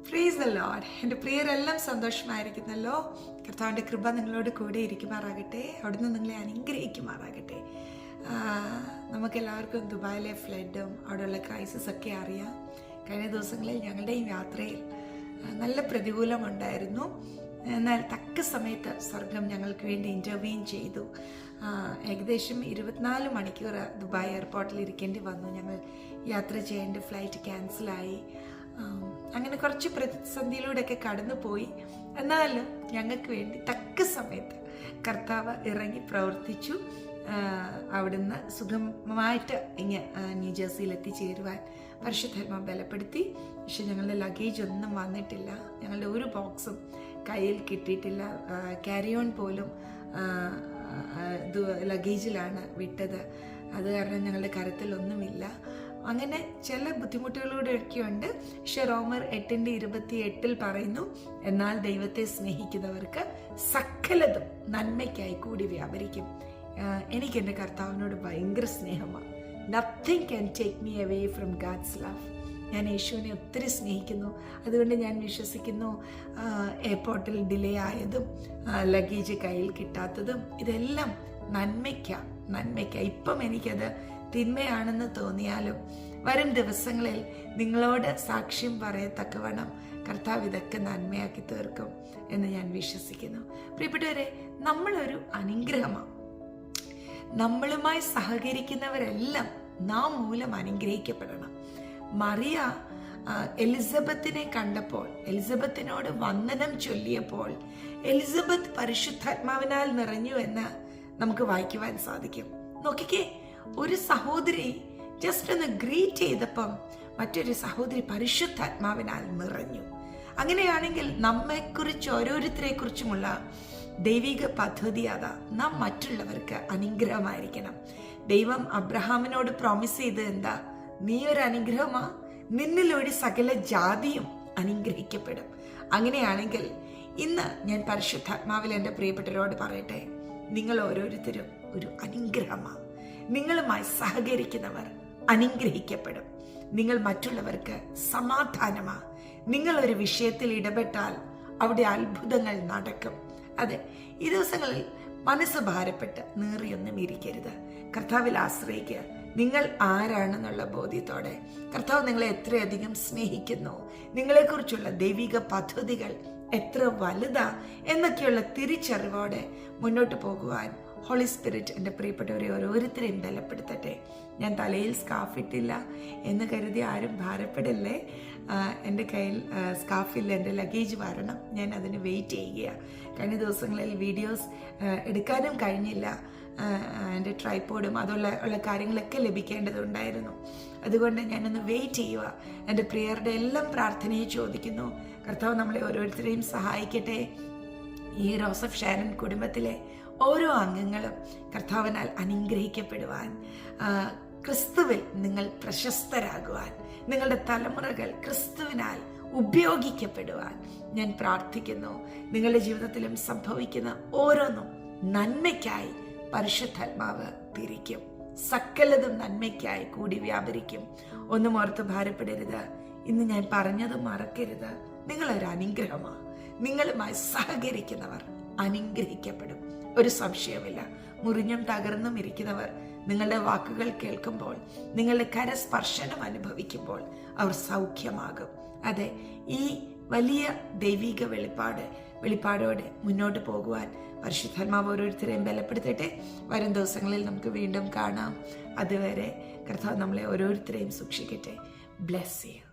Praise the Lord. എൻ്റെ പ്രിയരെല്ലാം സന്തോഷമായിരിക്കുന്നല്ലോ. കർത്താവിൻ്റെ കൃപ നിങ്ങളോട് കൂടെ ഇരിക്കുമാറാകട്ടെ. അവിടുന്ന് നിങ്ങളെ അനുഗ്രഹിക്കുമാറാകട്ടെ. നമുക്കെല്ലാവർക്കും ദുബായിലെ ഫ്ലഡും അവിടെയുള്ള ക്രൈസിസ് ഒക്കെ അറിയാം. കഴിഞ്ഞ ദിവസങ്ങളിൽ ഞങ്ങളുടെയും യാത്രയിൽ നല്ല പ്രതികൂലമുണ്ടായിരുന്നു. എന്നാൽ തക്ക സമയത്ത് സ്വർഗം ഞങ്ങൾക്ക് വേണ്ടി ഇൻ്റർവീൻ ചെയ്തു. ഏകദേശം 24 മണിക്കൂർ ദുബായ് എയർപോർട്ടിൽ ഇരിക്കേണ്ടി വന്നു. ഞങ്ങൾ യാത്ര ചെയ്യേണ്ട ഫ്ലൈറ്റ് ക്യാൻസലായി. അങ്ങനെ കുറച്ച് പ്രതിസന്ധിയിലൂടെയൊക്കെ കടന്നുപോയി. എന്നാലും ഞങ്ങൾക്ക് വേണ്ടി തക്ക സമയത്ത് കർത്താവ് ഇറങ്ങി പ്രവർത്തിച്ചു. അവിടുന്ന് സുഗമമായിട്ട് ന്യൂജേഴ്സിയിൽ എത്തിച്ചേരുവാൻ പരിശുദ്ധാത്മാവ് ബലപ്പെടുത്തി. പക്ഷെ ഞങ്ങളുടെ ലഗേജ് ഒന്നും വന്നിട്ടില്ല. ഞങ്ങളുടെ ഒരു ബോക്സും കയ്യിൽ കിട്ടിയിട്ടില്ല. ക്യാരി ഓൺ പോലും ലഗേജിലാണ് വിട്ടത്. അത് കാരണം ഞങ്ങളുടെ കരത്തിലൊന്നുമില്ല. അങ്ങനെ ചില ബുദ്ധിമുട്ടുകളൂടെയൊക്കെ ഉണ്ട്. പക്ഷെ റോമർ 8:28 പറയുന്നു, എന്നാൽ ദൈവത്തെ സ്നേഹിക്കുന്നവർക്ക് സകലതും നന്മയ്ക്കായി കൂടി വ്യാപരിക്കും. എനിക്ക് എൻ്റെ കർത്താവിനോട് ഭയങ്കര സ്നേഹമാണ്. Nothing can take me away from God's love. ഞാൻ യേശുവിനെ ഒത്തിരി സ്നേഹിക്കുന്നു. അതുകൊണ്ട് ഞാൻ വിശ്വസിക്കുന്നു എയർപോർട്ടിൽ ഡിലേ ആയതും ലഗേജ് കയ്യിൽ കിട്ടാത്തതും ഇതെല്ലാം നന്മയ്ക്കാണ്. ഇപ്പം എനിക്കത് തിന്മയാണെന്ന് തോന്നിയാലും വരും ദിവസങ്ങളിൽ നിങ്ങളോട് സാക്ഷ്യം പറയത്തക്കവണ്ണം കർത്താവ് ഇതൊക്കെ നന്മയാക്കി തീർക്കും എന്ന് ഞാൻ വിശ്വസിക്കുന്നു. പ്രിയപ്പെട്ടവരെ, നമ്മളൊരു അനുഗ്രഹമാണ്. നമ്മളുമായി സഹകരിക്കുന്നവരെല്ലാം നാം മൂലം അനുഗ്രഹിക്കപ്പെടണം. മറിയ എലിസബത്തിനെ കണ്ടപ്പോൾ, എലിസബത്തിനോട് വന്ദനം ചൊല്ലിയപ്പോൾ എലിസബത്ത് പരിശുദ്ധാത്മാവിനാൽ നിറഞ്ഞു എന്ന് നമുക്ക് വായിക്കുവാൻ സാധിക്കും. നോക്കിക്കേ, ഒരു സഹോദരി ജസ്റ്റ് ഒന്ന് ഗ്രീറ്റ് ചെയ്തപ്പം മറ്റൊരു സഹോദരി പരിശുദ്ധാത്മാവിനാൽ നിറഞ്ഞു. അങ്ങനെയാണെങ്കിൽ നമ്മെക്കുറിച്ച് ഓരോരുത്തരെ കുറിച്ചുമുള്ള ദൈവിക പദ്ധതി അതാ. നാം മറ്റുള്ളവർക്ക് അനുഗ്രഹമായിരിക്കണം. ദൈവം അബ്രഹാമിനോട് പ്രോമിസ് ചെയ്ത് എന്താ? നീ ഒരു അനുഗ്രഹമാ, നിന്നിലൂടെ സകല ജാതിയും അനുഗ്രഹിക്കപ്പെടും. അങ്ങനെയാണെങ്കിൽ ഇന്ന് ഞാൻ പരിശുദ്ധാത്മാവിൽ എൻ്റെ പ്രിയപ്പെട്ടവരോട് പറയട്ടെ, നിങ്ങൾ ഓരോരുത്തരും ഒരു അനുഗ്രഹമാണ്. നിങ്ങളുമായി സഹകരിക്കുന്നവർ അനുഗ്രഹിക്കപ്പെടും. നിങ്ങൾ മറ്റുള്ളവർക്ക് സമാധാനമാണ്. നിങ്ങൾ ഒരു വിഷയത്തിൽ ഇടപെട്ടാൽ അവിടെ അത്ഭുതങ്ങൾ നടക്കും. അതെ, ഈ ദിവസങ്ങളിൽ മനസ്സ് ഭാരപ്പെട്ട് നീറിയൊന്നും ഇരിക്കരുത്. കർത്താവിൽ ആശ്രയിക്കുക. നിങ്ങൾ ആരാണെന്നുള്ള ബോധ്യത്തോടെ കർത്താവ് നിങ്ങളെ എത്രയധികം സ്നേഹിക്കുന്നു, നിങ്ങളെക്കുറിച്ചുള്ള ദൈവിക പദ്ധതികൾ എത്ര വലുതാ എന്നൊക്കെയുള്ള തിരിച്ചറിവോടെ മുന്നോട്ട് പോകുവാൻ ഹോളി സ്പിരിറ്റ് എൻ്റെ പ്രിയപ്പെട്ടവരെ ഓരോരുത്തരെയും ബലപ്പെടുത്തട്ടെ. ഞാൻ തലയിൽ സ്കാർഫ് ഇട്ടില്ല എന്ന് കരുതി ആരും ഭാരപ്പെടല്ലേ. എൻ്റെ കയ്യിൽ സ്കാർഫില്ല, എൻ്റെ ലഗേജ് വരണം. ഞാൻ അതിന് വെയിറ്റ് ചെയ്യുകയാണ്. കഴിഞ്ഞ ദിവസങ്ങളിൽ വീഡിയോസ് എടുക്കാനും കഴിഞ്ഞില്ല. എൻ്റെ ട്രൈപോഡും അതുള്ള കാര്യങ്ങളൊക്കെ ലഭിക്കേണ്ടതുണ്ടായിരുന്നു. അതുകൊണ്ട് ഞാനൊന്ന് വെയിറ്റ് ചെയ്യുക. എൻ്റെ പ്രിയരുടെ എല്ലാം പ്രാർത്ഥനയെ ചോദിക്കുന്നു. കർത്താവ് നമ്മളെ ഓരോരുത്തരെയും സഹായിക്കട്ടെ. ഈ റോസഫ് ഷാരൻ കുടുംബത്തിലെ ഓരോ അംഗങ്ങളും കർത്താവിനാൽ അനുഗ്രഹിക്കപ്പെടുവാൻ, ക്രിസ്തുവിൽ നിങ്ങൾ പ്രശസ്തരാകുവാൻ, നിങ്ങളുടെ തലമുറകൾ ക്രിസ്തുവിനാൽ ഉപയോഗിക്കപ്പെടുവാൻ ഞാൻ പ്രാർത്ഥിക്കുന്നു. നിങ്ങളുടെ ജീവിതത്തിലും സംഭവിക്കുന്ന ഓരോന്നും നന്മയ്ക്കായി പരിശുദ്ധാത്മാവ് തിരിക്കും. സകലതും നന്മയ്ക്കായി കൂടി വ്യാപരിക്കും. ഒന്നും ഓർത്ത് ഭാരപ്പെടരുത്. ഇന്ന് ഞാൻ പറഞ്ഞത് മറക്കരുത്. നിങ്ങളൊരു അനുഗ്രഹമാണ്. നിങ്ങളുമായി സഹകരിക്കുന്നവർ അനുഗ്രഹിക്കപ്പെടും. ഒരു സംശയമില്ല. മുറിഞ്ഞും തകർന്നും ഇരിക്കുന്നവർ നിങ്ങളുടെ വാക്കുകൾ കേൾക്കുമ്പോൾ, നിങ്ങളുടെ കരസ്പർശനം അനുഭവിക്കുമ്പോൾ അവർ സൗഖ്യമാകും. അതെ, ഈ വലിയ ദൈവിക വെളിപ്പാടോടെ മുന്നോട്ട് പോകുവാൻ പരിശുദ്ധാത്മാവ് ഓരോരുത്തരെയും ബലപ്പെടുത്തട്ടെ. വരും ദിവസങ്ങളിൽ നമുക്ക് വീണ്ടും കാണാം. അതുവരെ കർത്താവ് നമ്മളെ ഓരോരുത്തരെയും സൂക്ഷിക്കട്ടെ. Bless you.